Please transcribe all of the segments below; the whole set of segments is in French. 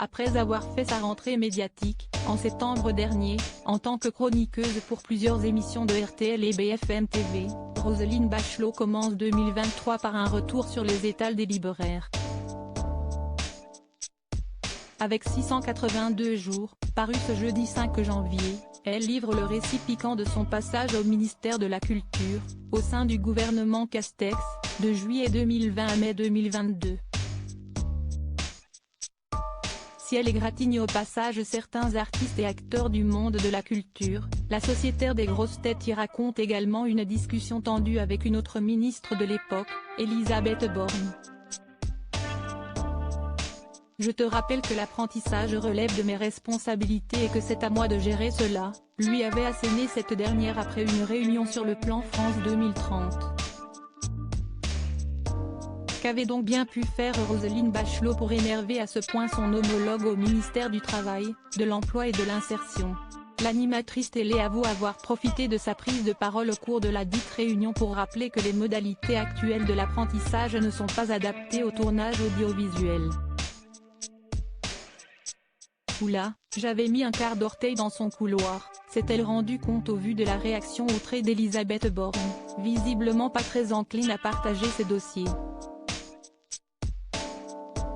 Après avoir fait sa rentrée médiatique, en septembre dernier, en tant que chroniqueuse pour plusieurs émissions de RTL et BFM TV, Roselyne Bachelot commence 2023 par un retour sur les étals des libraires. Avec 682 jours, paru ce jeudi 5 janvier, elle livre le récit piquant de son passage au ministère de la Culture, au sein du gouvernement Castex, de juillet 2020 à mai 2022. Si elle égratigne au passage certains artistes et acteurs du monde de la culture, la sociétaire des grosses têtes y raconte également une discussion tendue avec une autre ministre de l'époque, Elisabeth Borne. Je te rappelle que l'apprentissage relève de mes responsabilités et que c'est à moi de gérer cela, lui avait asséné cette dernière après une réunion sur le plan France 2030. Qu'avait donc bien pu faire Roselyne Bachelot pour énerver à ce point son homologue au ministère du Travail, de l'Emploi et de l'Insertion? L'animatrice télé avoue avoir profité de sa prise de parole au cours de la dite réunion pour rappeler que les modalités actuelles de l'apprentissage ne sont pas adaptées au tournage audiovisuel. Oula, j'avais mis un quart d'orteil dans son couloir, s'est-elle rendu compte au vu de la réaction outrée d'Elisabeth Borne, visiblement pas très encline à partager ses dossiers.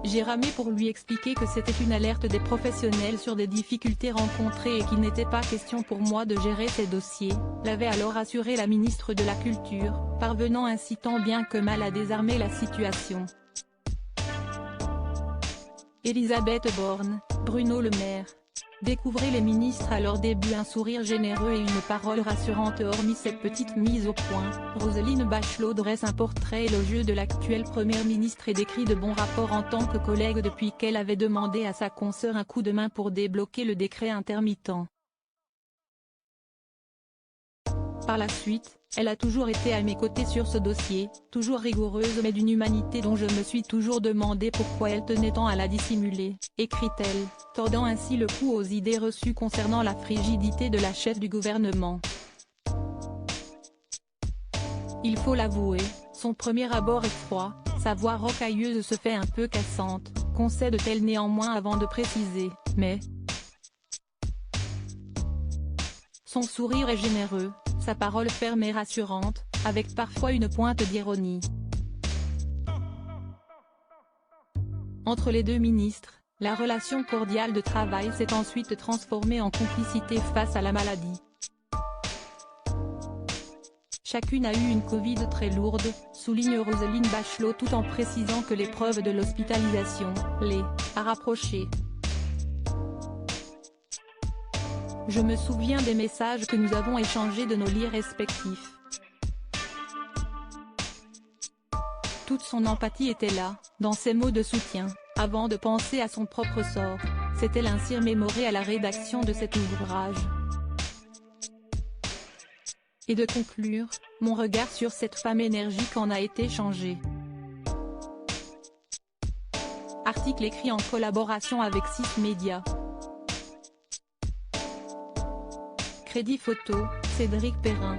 J'ai ramé pour lui expliquer que c'était une alerte des professionnels sur des difficultés rencontrées et qu'il n'était pas question pour moi de gérer ces dossiers, l'avait alors assuré la ministre de la Culture, parvenant ainsi tant bien que mal à désarmer la situation. Elisabeth Borne, Bruno Le Maire. Découvrez les ministres à leur début, un sourire généreux et une parole rassurante. Hormis cette petite mise au point, Roselyne Bachelot dresse un portrait élogieux de l'actuelle première ministre et décrit de bons rapports en tant que collègue depuis qu'elle avait demandé à sa consoeur un coup de main pour débloquer le décret intermittent. Par la suite, elle a toujours été à mes côtés sur ce dossier, toujours rigoureuse mais d'une humanité dont je me suis toujours demandé pourquoi elle tenait tant à la dissimuler, écrit-elle, tordant ainsi le cou aux idées reçues concernant la frigidité de la chef du gouvernement. Il faut l'avouer, son premier abord est froid, sa voix rocailleuse se fait un peu cassante, concède-t-elle néanmoins avant de préciser, mais son sourire est généreux, sa parole ferme et rassurante, avec parfois une pointe d'ironie. Entre les deux ministres, la relation cordiale de travail s'est ensuite transformée en complicité face à la maladie. Chacune a eu une Covid très lourde, souligne Roselyne Bachelot tout en précisant que l'épreuve de l'hospitalisation les a rapprochées. Je me souviens des messages que nous avons échangés de nos lits respectifs. Toute son empathie était là, dans ses mots de soutien, avant de penser à son propre sort, s'est-elle ainsi remémorée à la rédaction de cet ouvrage. Et de conclure, mon regard sur cette femme énergique en a été changé. Article écrit en collaboration avec 6 médias. Crédit photo, Cédric Perrin.